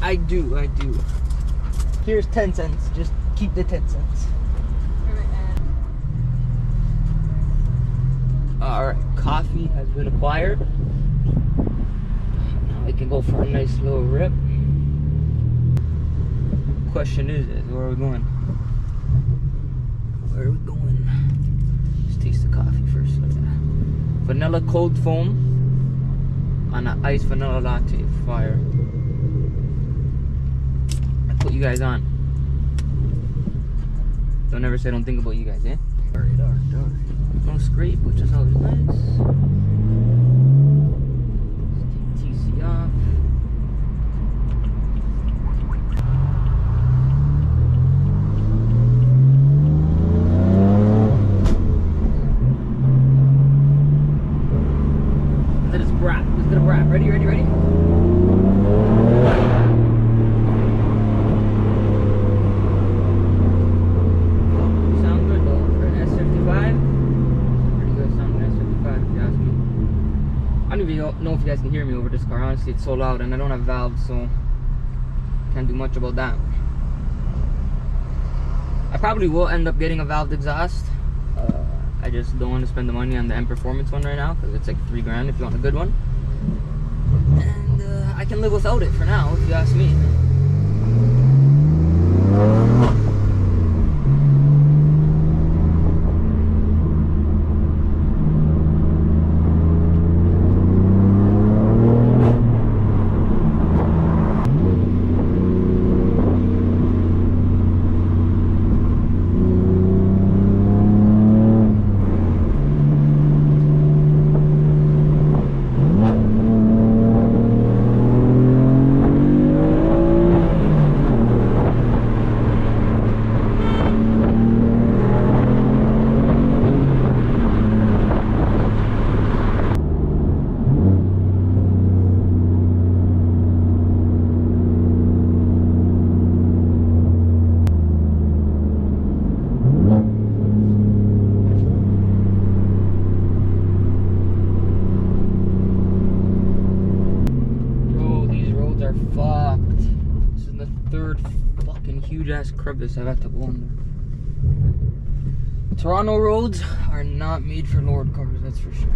I do. Here's 10 cents. Just keep the 10 cents. Alright, coffee has been acquired. Now we can go for a nice little rip. Question is where are we going? Where are we going? Let's taste the coffee first. Vanilla cold foam on an iced vanilla latte. Fire. I put you guys on. Don't ever say don't think about you guys, eh? Alright. No scrape, which is always nice. Let's take TC off. Let's get a wrap. Ready? Sound good though for an S55. Pretty good sound for an S55 if you ask me. I don't even know if you guys can hear me over this car. Honestly, it's so loud and I don't have valves, so can't do much about that. I probably will end up getting a valved exhaust. I just don't want to spend the money on the M Performance one right now because it's like $3 grand if you want a good one. And I can live without it for now, if you ask me. Huge ass crevice I've had to go under. Toronto roads are not made for lowered cars, that's for sure.